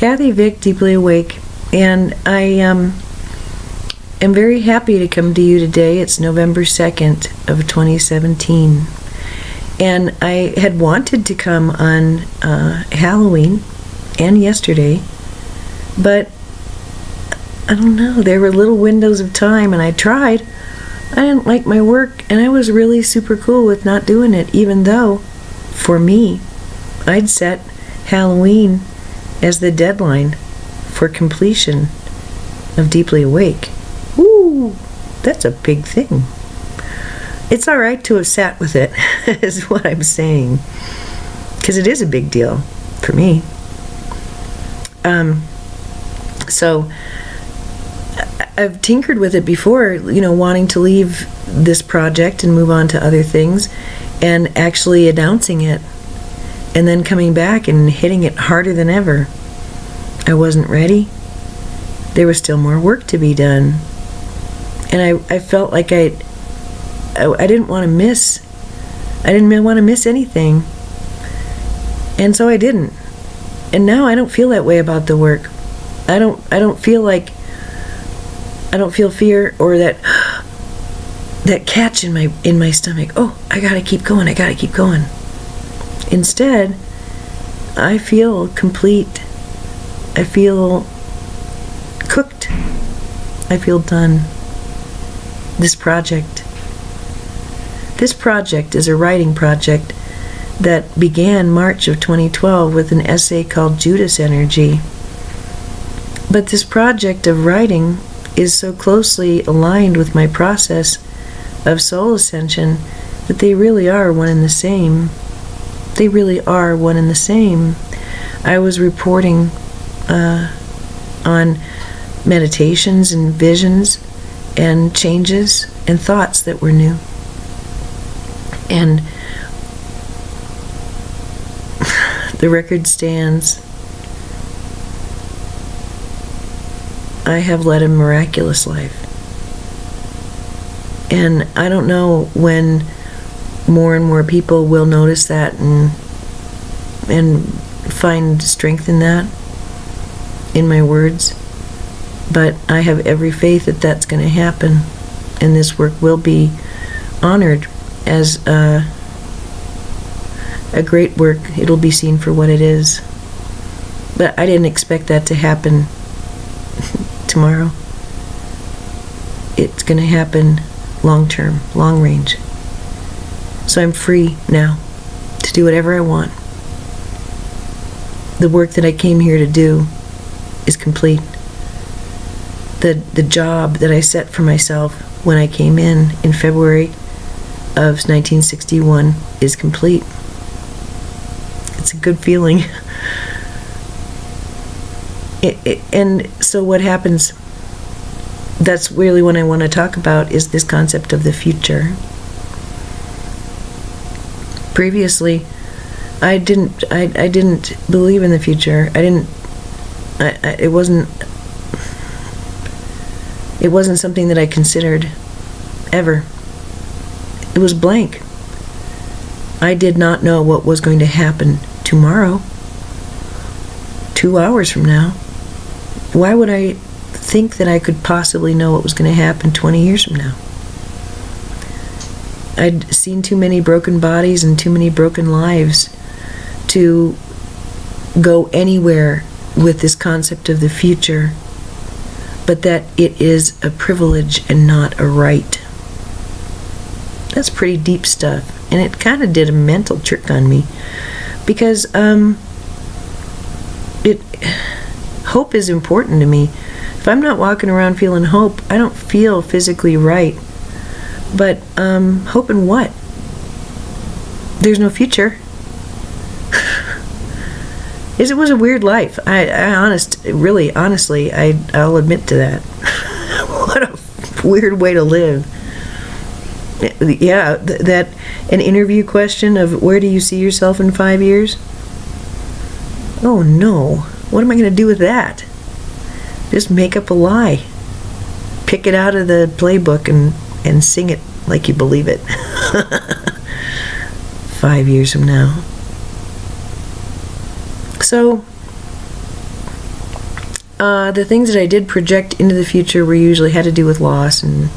Kathy Vick, Deeply Awake, and I am very happy to come to you today. It's November 2nd of 2017, and I had wanted to come on Halloween and yesterday, but I don't know, there were little windows of time, and I tried. I didn't like my work, and I was really super cool with not doing it, even though, for me, I'd set Halloween as the deadline for completion of Deeply Awake. Ooh, that's a big thing. It's all right to have sat with it, is what I'm saying, because it is a big deal for me. So I've tinkered with it before, wanting to leave this project and move on to other things, and actually announcing it, and then coming back and hitting it harder than ever. I wasn't ready. There was still more work to be done. And I felt like I didn't want to miss. I didn't want to miss anything. And so I didn't. And now I don't feel that way about the work. I don't feel fear or that catch in my stomach. Oh, I gotta keep going. Instead, I feel complete. I feel cooked. I feel done. This project is a writing project that began March of 2012 with an essay called Judas Energy. But this project of writing is so closely aligned with my process of soul ascension that they really are one and the same. They really are one and the same. I was reporting on meditations and visions and changes and thoughts that were new. And the record stands. I have led a miraculous life. And I don't know when more and more people will notice that and find strength in that, in my words. But I have every faith that that's going to happen, and this work will be honored as a great work. It'll be seen for what it is. But I didn't expect that to happen tomorrow. It's going to happen long term, long range. So I'm free now to do whatever I want. The work that I came here to do is complete. The job that I set for myself when I came in February of 1961 is complete. It's a good feeling. And so what happens, that's really what I want to talk about, is this concept of the future. Previously, I didn't believe in the future. It wasn't something that I considered ever. It was blank. I did not know what was going to happen tomorrow, 2 hours from now. Why would I think that I could possibly know what was going to happen 20 years from now? I'd seen too many broken bodies and too many broken lives to go anywhere with this concept of the future, but that it is a privilege and not a right. That's pretty deep stuff, and it kind of did a mental trick on me, because hope is important to me. If I'm not walking around feeling hope, I don't feel physically right. But hope in what? There's no future. It was a weird life. Honestly, I'll admit to that. What a weird way to live. Yeah, that an interview question of where do you see yourself in 5 years? Oh no, what am I going to do with that? Just make up a lie. Pick it out of the playbook and sing it like you believe it. 5 years from now. So, the things that I did project into the future were usually had to do with loss and,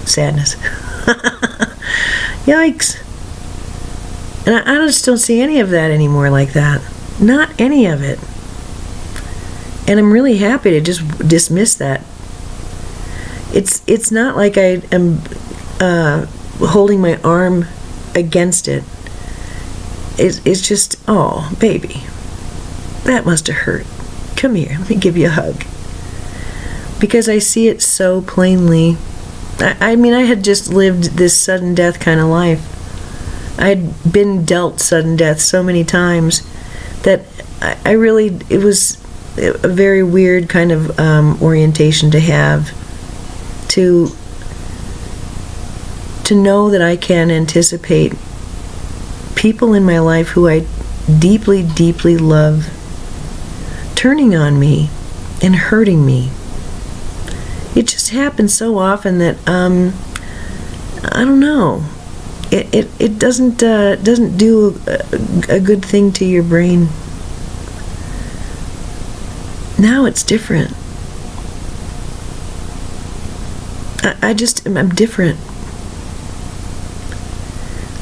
sadness. Yikes. And I just don't see any of that anymore like that. Not any of it. And I'm really happy to just dismiss that. It's not like I am holding my arm against it. It's just, oh, baby, that must have hurt. Come here, let me give you a hug. Because I see it so plainly. I mean, I had just lived this sudden death kind of life. I had been dealt sudden death so many times that it was a very weird kind of orientation to have, to know that I can anticipate people in my life who I deeply, deeply love turning on me and hurting me. It just happens so often that I don't know. It doesn't do a good thing to your brain. Now it's different. I'm different.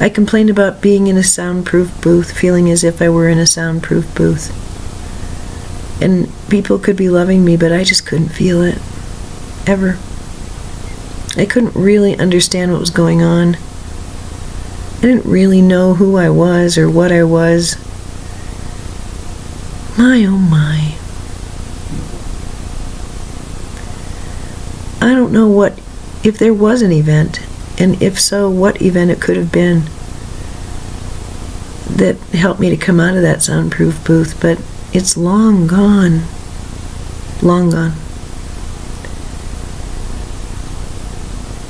I complained about being in a soundproof booth, feeling as if I were in a soundproof booth. And people could be loving me, but I just couldn't feel it. Ever. I couldn't really understand what was going on. I didn't really know who I was or what I was. My oh my. I don't know if there was an event, and if so, what event it could have been that helped me to come out of that soundproof booth, but it's long gone. Long gone.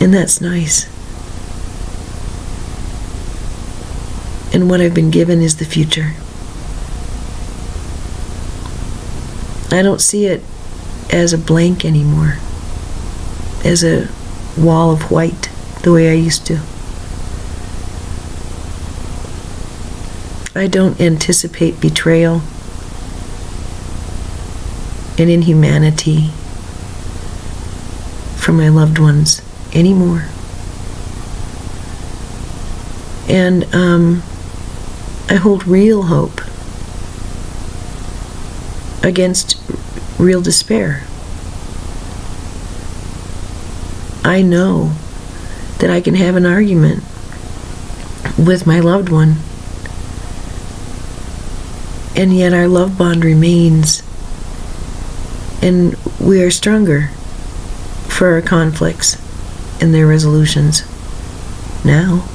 And that's nice. And what I've been given is the future. I don't see it as a blank anymore, as a wall of white, the way I used to. I don't anticipate betrayal and inhumanity from my loved ones anymore. And I hold real hope against real despair. I know that I can have an argument with my loved one, and yet our love bond remains, and we are stronger for our conflicts and their resolutions. Now,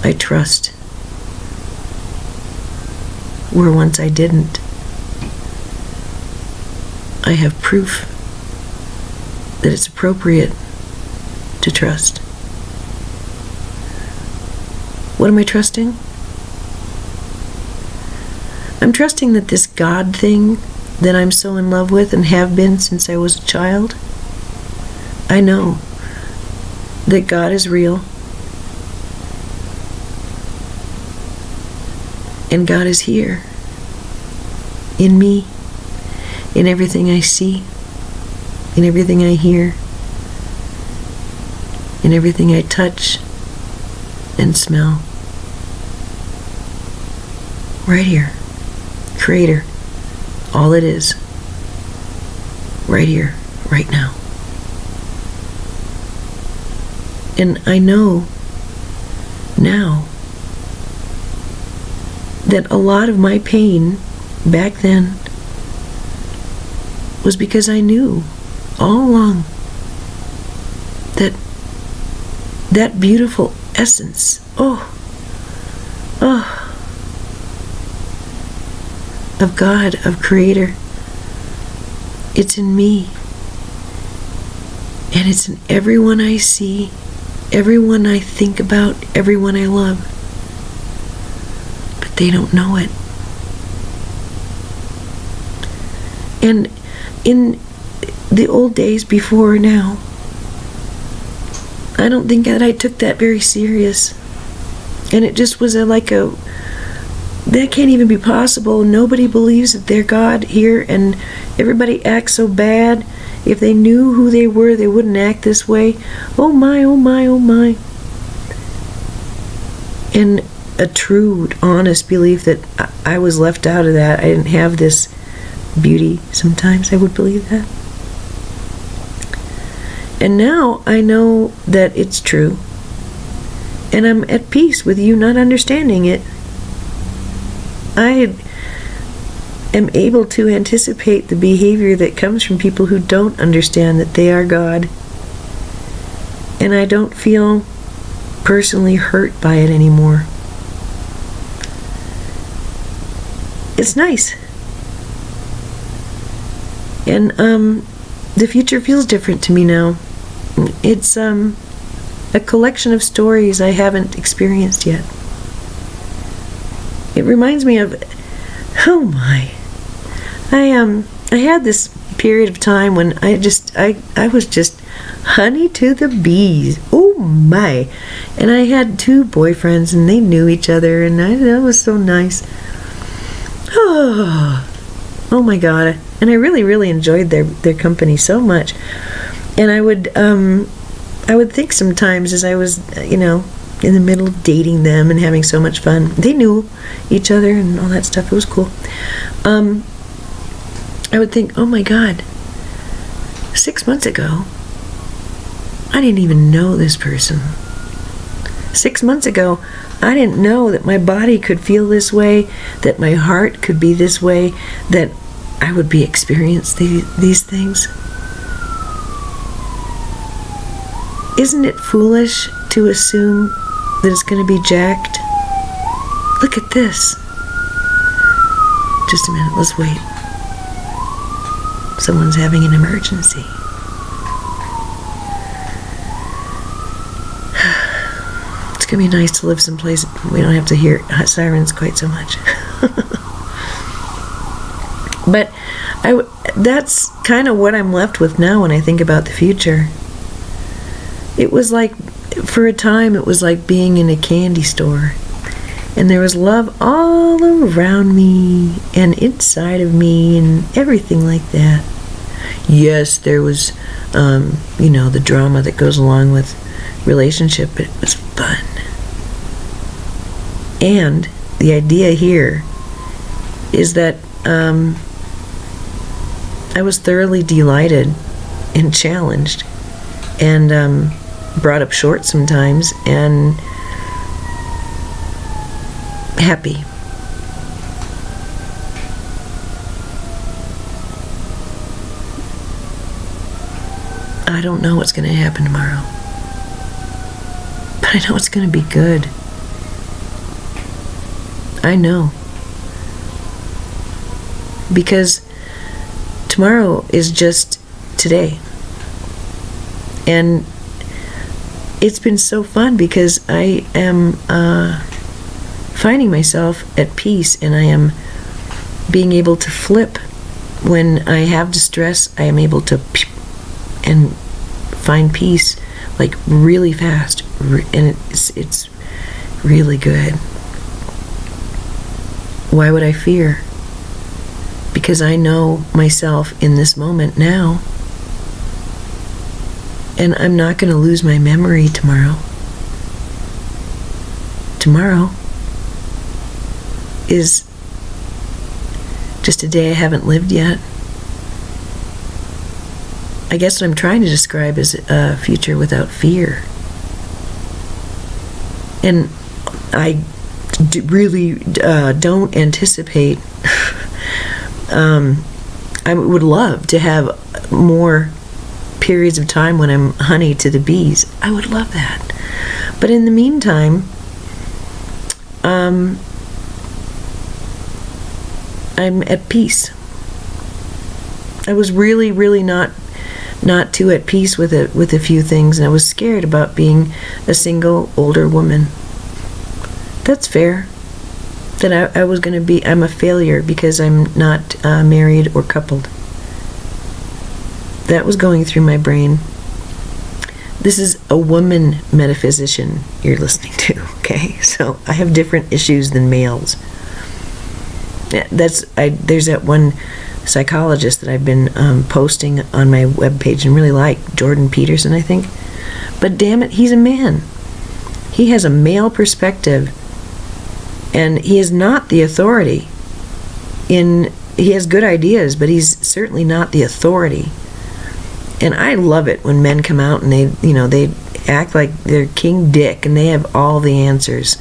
I trust where once I didn't. I have proof that it's appropriate to trust. What am I trusting? I'm trusting that this God thing that I'm so in love with and have been since I was a child, I know that God is real. And God is here, in me, in everything I see, in everything I hear, in everything I touch and smell. Right here. Creator. All it is. Right here, right now. And I know now that a lot of my pain back then was because I knew all along that beautiful essence, of God, of Creator, it's in me. And it's in everyone I see, everyone I think about, everyone I love. They don't know it. And in the old days before now, I don't think that I took that very serious. And it just was like a that can't even be possible. Nobody believes that they're God here, and everybody acts so bad. If they knew who they were, they wouldn't act this way. Oh my, oh my, oh my. And a true, honest belief that I was left out of that. I didn't have this beauty. Sometimes I would believe that. And now I know that it's true. And I'm at peace with you not understanding it. I am able to anticipate the behavior that comes from people who don't understand that they are God. And I don't feel personally hurt by it anymore. It's nice. And the future feels different to me now. It's a collection of stories I haven't experienced yet. It reminds me of, oh my, I had this period of time when I was just honey to the bees. Oh my. And I had 2 boyfriends and they knew each other, and that was so nice. Oh my God. And I really, really enjoyed their company so much. And I would think sometimes as I was, in the middle of dating them and having so much fun. They knew each other and all that stuff. It was cool. I would think, oh my God, 6 months ago, I didn't even know this person. 6 months ago, I didn't know that my body could feel this way, that my heart could be this way, that I would be experiencing these things. Isn't it foolish to assume that it's going to be jacked? Look at this. Just a minute, let's wait. Someone's having an emergency. It's going to be nice to live someplace we don't have to hear sirens quite so much. But that's kind of what I'm left with now when I think about the future. It was like, for a time, it was like being in a candy store. And there was love all around me and inside of me and everything like that. Yes, there was, the drama that goes along with relationship, but it was fun. And the idea here is that I was thoroughly delighted and challenged and brought up short sometimes and happy. I don't know what's going to happen tomorrow, but I know it's going to be good. I know. Because tomorrow is just today. And it's been so fun because I am finding myself at peace, and I am being able to flip. When I have distress, I am able to and find peace like really fast, and it's really good. Why would I fear? Because I know myself in this moment now. And I'm not going to lose my memory tomorrow. Tomorrow is just a day I haven't lived yet. I guess what I'm trying to describe is a future without fear. And I really don't anticipate. I would love to have more periods of time when I'm honey to the bees. I would love that. But in the meantime, I'm at peace. I was really, really not too at peace with a few things, and I was scared about being a single older woman. That's fair. That I was going to be, I'm a failure because I'm not married or coupled. That was going through my brain. This is a woman metaphysician you're listening to, okay? So I have different issues than males. There's that one psychologist that I've been posting on my webpage and really like, Jordan Peterson, I think. But damn it, he's a man. He has a male perspective, and he is not the authority. He has good ideas, but he's certainly not the authority. And I love it when men come out and they act like they're King Dick and they have all the answers.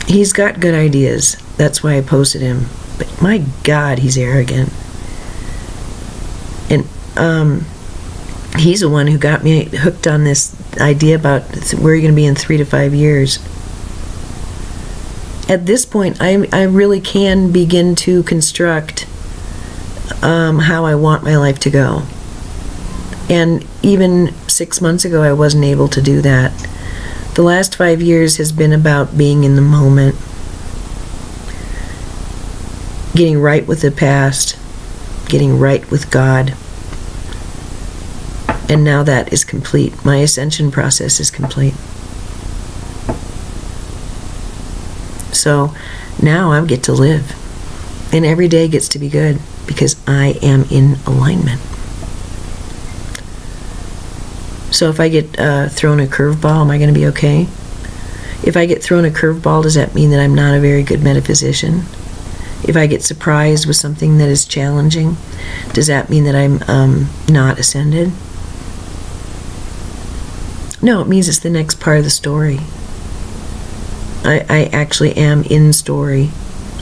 He's got good ideas. That's why I posted him. But my God, he's arrogant. And he's the one who got me hooked on this idea about where you're going to be in 3 to 5 years. At this point, I really can begin to construct how I want my life to go. And even 6 months ago, I wasn't able to do that. The last 5 years has been about being in the moment, getting right with the past, getting right with God. And now that is complete. My ascension process is complete. So now I get to live. And every day gets to be good because I am in alignment. So if I get thrown a curveball, am I going to be okay? If I get thrown a curveball, does that mean that I'm not a very good metaphysician? If I get surprised with something that is challenging, does that mean that I'm not ascended? No, it means it's the next part of the story. I actually am in story.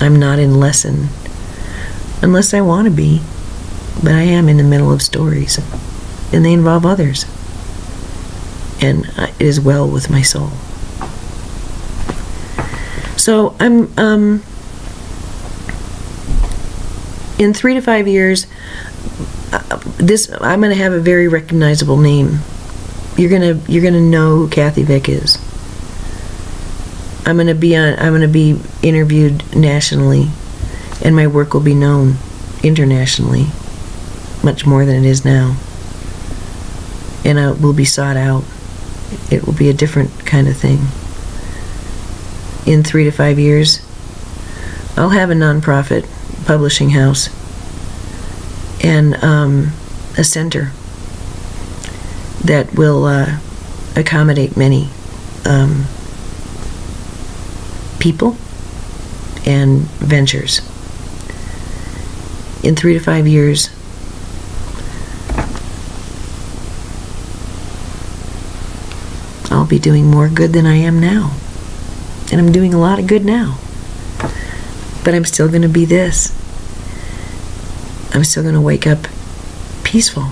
I'm not in lesson. Unless I want to be. But I am in the middle of stories. And they involve others. And it is well with my soul. So I'm in 3 to 5 years, I'm going to have a very recognizable name. You're gonna know who Kathy Vick is. I'm gonna be interviewed nationally, and my work will be known internationally, much more than it is now. And it will be sought out. It will be a different kind of thing. In 3 to 5 years, I'll have a nonprofit publishing house and a center that will accommodate many people and ventures. In 3 to 5 years, I'll be doing more good than I am now. And I'm doing a lot of good now. But I'm still going to be this. I'm still going to wake up peaceful.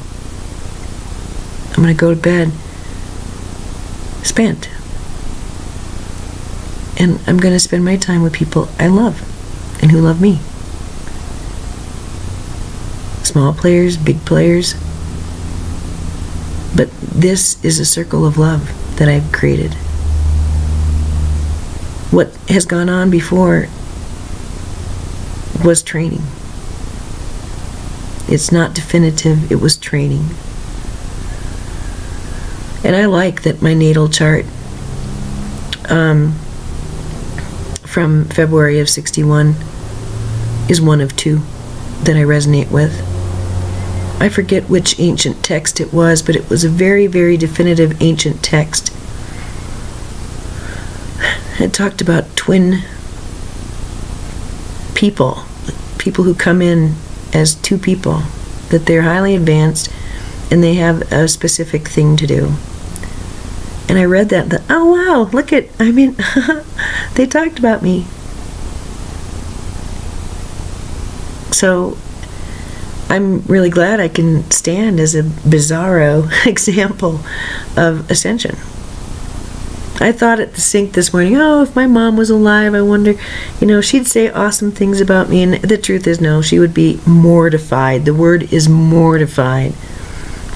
I'm going to go to bed spent. And I'm going to spend my time with people I love and who love me. Small players, big players. But this is a circle of love that I've created. What has gone on before was training. It's not definitive, it was training. And I like that my natal chart from February of 61 is one of 2 that I resonate with. I forget which ancient text it was, but it was a very, very definitive ancient text. It talked about twin people who come in as 2 people, that they're highly advanced and they have a specific thing to do. And I read that and thought, oh wow, they talked about me. So I'm really glad I can stand as a bizarro example of ascension. I thought at the sink this morning, oh, if my mom was alive, I wonder, she'd say awesome things about me. And the truth is, no, she would be mortified. The word is mortified.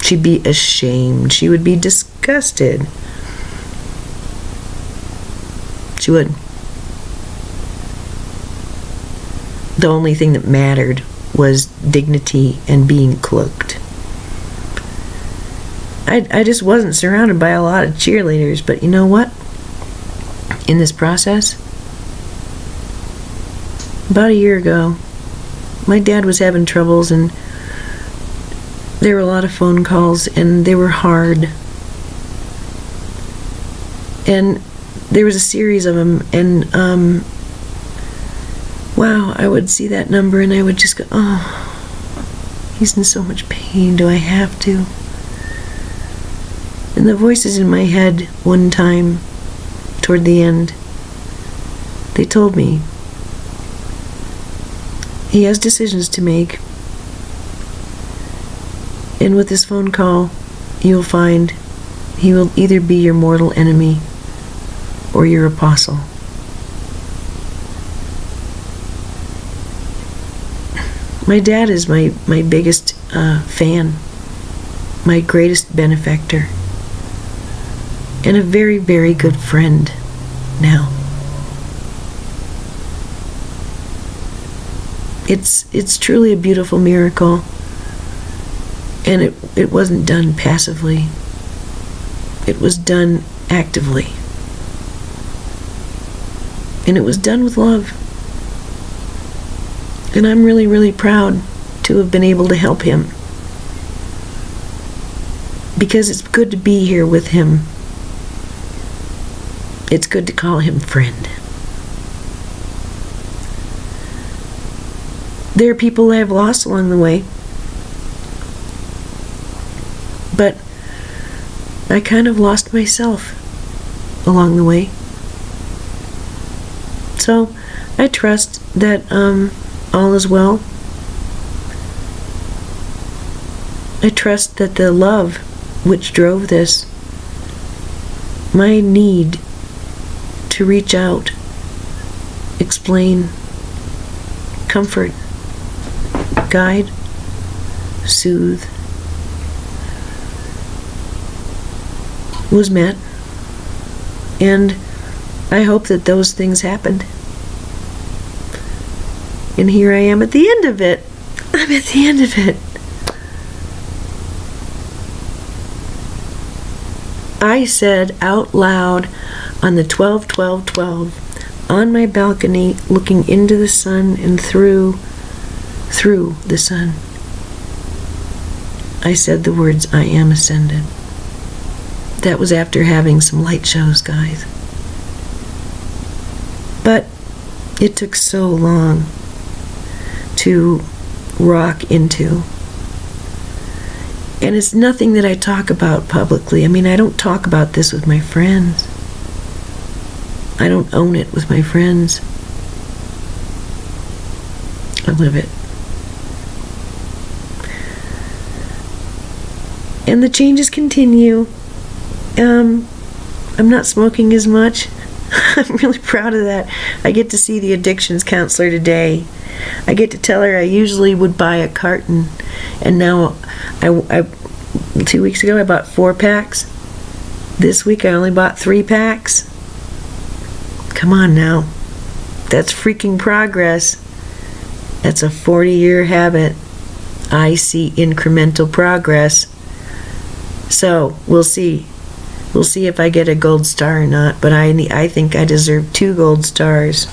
She'd be ashamed. She would be disgusted. She would. The only thing that mattered was dignity and being cloaked. I just wasn't surrounded by a lot of cheerleaders, but you know what? In this process, about a year ago. My dad was having troubles, and there were a lot of phone calls, and they were hard. And there was a series of them, and wow, I would see that number and I would just go, oh, he's in so much pain, do I have to? And the voices in my head one time, toward the end, they told me, he has decisions to make, and with this phone call, you'll find he will either be your mortal enemy or your apostle. My dad is my biggest fan, my greatest benefactor, and a very, very good friend now. It's truly a beautiful miracle, and it wasn't done passively. It was done actively. And it was done with love. And I'm really, really proud to have been able to help him. Because it's good to be here with him. It's good to call him friend. There are people I've lost along the way. But I kind of lost myself along the way. So I trust that all is well. I trust that the love which drove this, my need to reach out, explain, comfort, guide, soothe, was met. And I hope that those things happened. And here I am at the end of it. I'm at the end of it. I said out loud on the 12-12-12 on my balcony, looking into the sun and through the sun, I said the words, I am ascended. That was after having some light shows, guys. But it took so long to rock into. And it's nothing that I talk about publicly. I mean, I don't talk about this with my friends. I don't own it with my friends. I live it. And the changes continue. I'm not smoking as much. I'm really proud of that. I get to see the addictions counselor today. I get to tell her I usually would buy a carton, and now I 2 weeks ago I bought 4 packs. This week I only bought 3 packs. Come on now. That's freaking progress. That's a 40-year habit. I see incremental progress. So, we'll see. We'll see if I get a gold star or not, but I think I deserve 2 gold stars.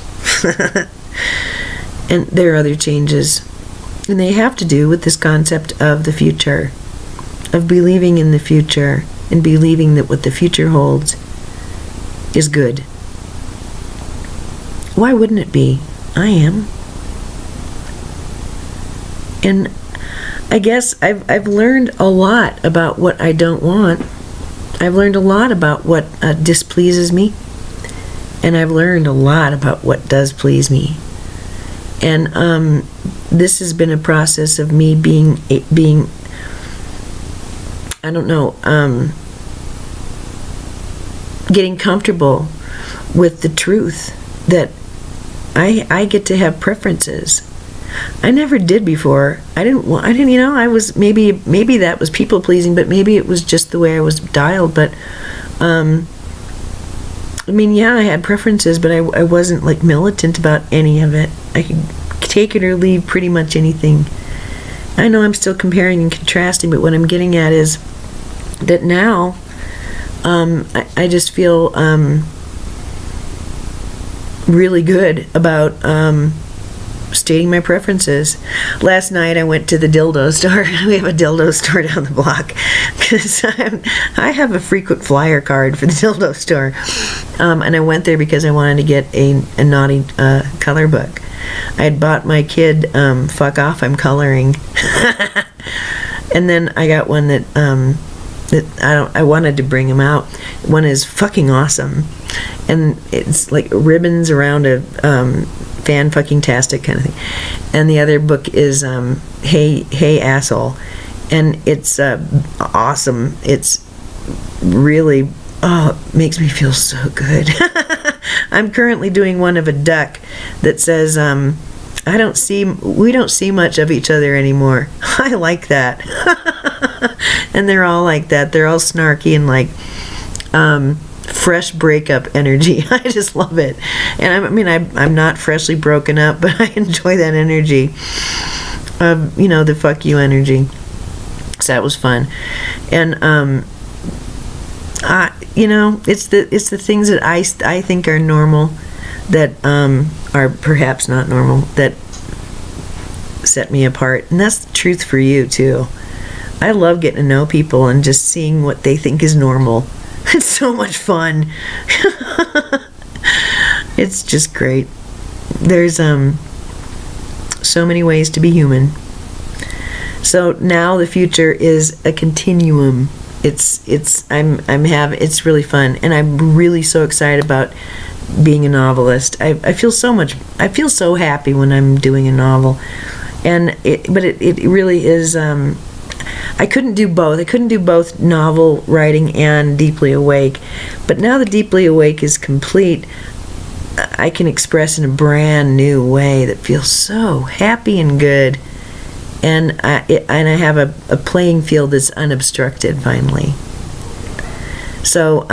And there are other changes. And they have to do with this concept of the future, of believing in the future, and believing that what the future holds is good. Why wouldn't it be? I am. And I guess I've learned a lot about what I don't want. I've learned a lot about what displeases me, and I've learned a lot about what does please me. And this has been a process of me being I don't know, getting comfortable with the truth that I get to have preferences. I never did before. I didn't, I was, maybe that was people pleasing, but maybe it was just the way I was dialed. But, I mean, yeah, I had preferences, but I wasn't like militant about any of it. I could take it or leave pretty much anything. I know I'm still comparing and contrasting, but what I'm getting at is that now, I just feel, really good about, stating my preferences. Last night I went to the dildo store. We have a dildo store down the block because I have a frequent flyer card for the dildo store, and I went there because I wanted to get a naughty color book. I had bought my kid Fuck Off, I'm Coloring, and then I got one that I wanted to bring him out. One is Fucking Awesome, and it's like ribbons around a fan fucking tastic kind of thing. And the other book is Hey Asshole, and it's awesome. It's really makes me feel so good. I'm currently doing one of a duck that says we don't see much of each other anymore. I like that. And they're all like that. They're all snarky and like fresh breakup energy. I just love it. And I'm not freshly broken up, but I enjoy that energy of, the fuck you energy. So that was fun. And it's the things that I think are normal that are perhaps not normal that set me apart. And that's the truth for you too. I love getting to know people and just seeing what they think is normal. It's so much fun. It's just great. There's so many ways to be human. So now the future is a continuum. It's really fun, and I'm really so excited about being a novelist. I feel so happy when I'm doing a novel, and it really is. I couldn't do both. I couldn't do both novel writing and Deeply Awake. But now that Deeply Awake is complete, I can express in a brand new way that feels so happy and good. And I have a playing field that's unobstructed finally. So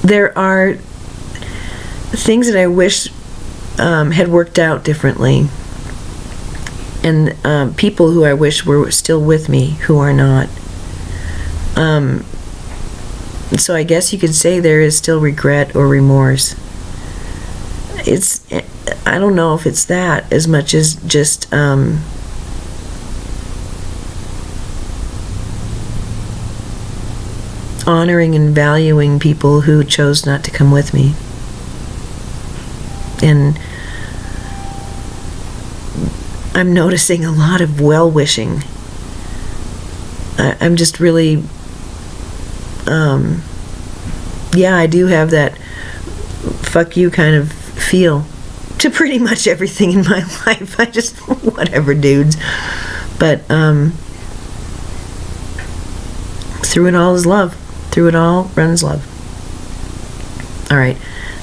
there are things that I wish had worked out differently. And people who I wish were still with me who are not. So I guess you could say there is still regret or remorse. I don't know if it's that as much as just honoring and valuing people who chose not to come with me. And I'm noticing a lot of well-wishing. I'm just really, I do have that fuck you kind of feel to pretty much everything in my life. I just, whatever, dudes. But through it all is love. Through it all runs love. All right,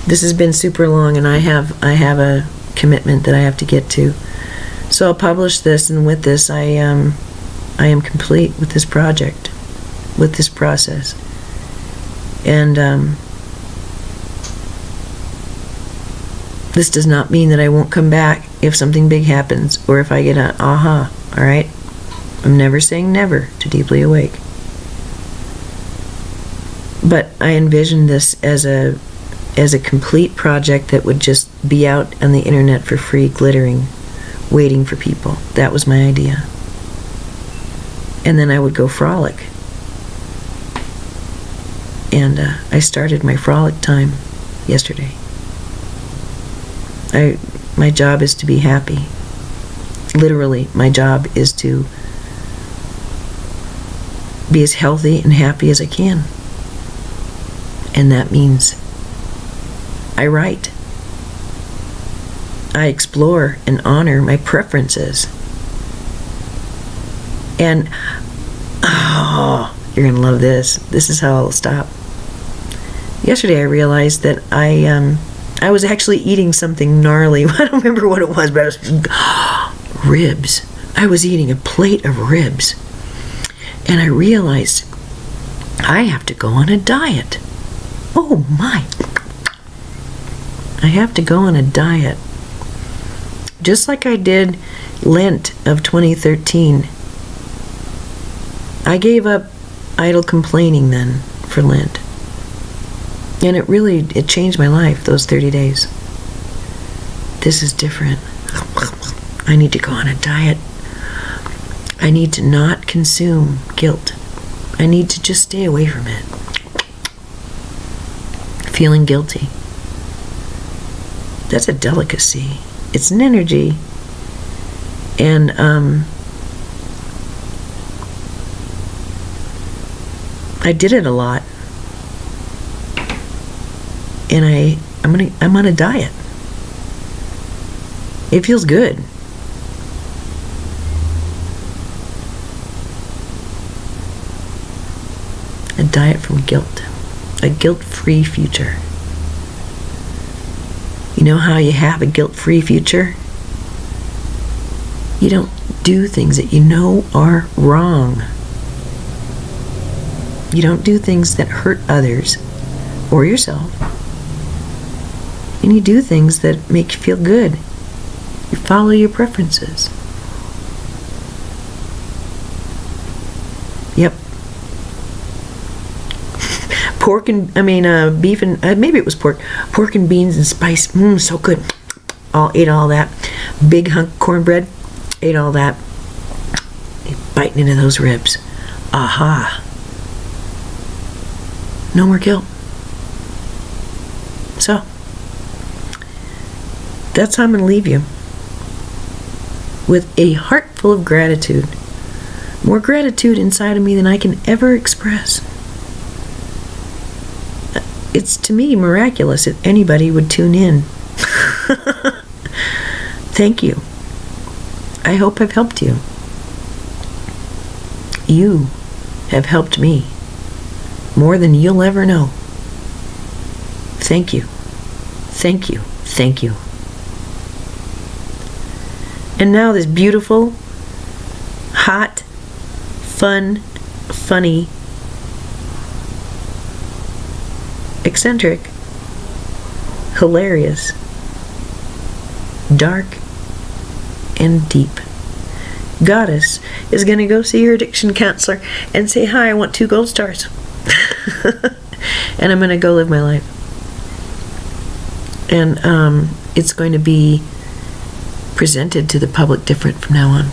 this has been super long, and I have a commitment that I have to get to. So I'll publish this, and with this, I am complete with this project, with this process, and this does not mean that I won't come back if something big happens or if I get an aha. All right, I'm never saying never to Deeply Awake, but I envisioned this as a complete project that would just be out on the internet for free, glittering, waiting for people. That was my idea. And then I would go frolic. And I started my frolic time yesterday. My job is to be happy. Literally, my job is to be as healthy and happy as I can. And that means I write. I explore and honor my preferences. And, you're going to love this. This is how I'll stop. Yesterday I realized that I was actually eating something gnarly. I don't remember what it was, but I was ribs. I was eating a plate of ribs. And I realized I have to go on a diet. Oh my. I have to go on a diet. Just like I did Lent of 2013. I gave up idle complaining then for Lent. And it changed my life, those 30 days. This is different. I need to go on a diet. I need to not consume guilt. I need to just stay away from it. Feeling guilty. That's a delicacy. It's an energy. And I did it a lot. And I'm on a diet. It feels good. A diet from guilt. A guilt-free future. You know how you have a guilt-free future? You don't do things that you know are wrong. You don't do things that hurt others or yourself. And you do things that make you feel good. You follow your preferences. Yep. Beef and, maybe it was pork. Pork and beans and spice. So good. Ate all that. Big hunk of cornbread. Ate all that. Biting into those ribs. Aha. No more guilt. So, that's how I'm going to leave you. With a heart full of gratitude. More gratitude inside of me than I can ever express. It's, to me, miraculous if anybody would tune in. Thank you. I hope I've helped you. You have helped me more than you'll ever know. Thank you. Thank you. Thank you. And now this beautiful, hot, fun, funny, eccentric, hilarious, dark, and deep goddess is going to go see her addiction counselor and say, hi, I want 2 gold stars. And I'm going to go live my life. And it's going to be presented to the public different from now on.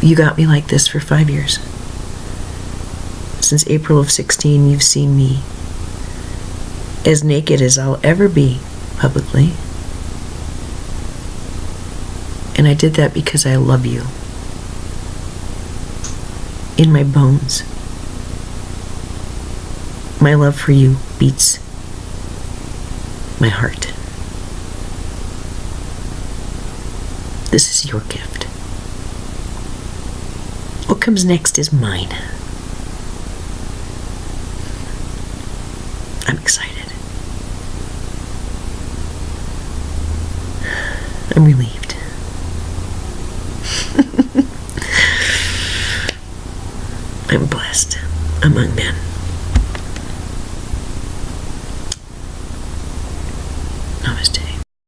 You got me like this for 5 years. Since April of 16, you've seen me as naked as I'll ever be publicly. And I did that because I love you. In my bones. My love for you beats my heart. This is your gift. What comes next is mine. I'm excited. I'm relieved. I'm blessed among men.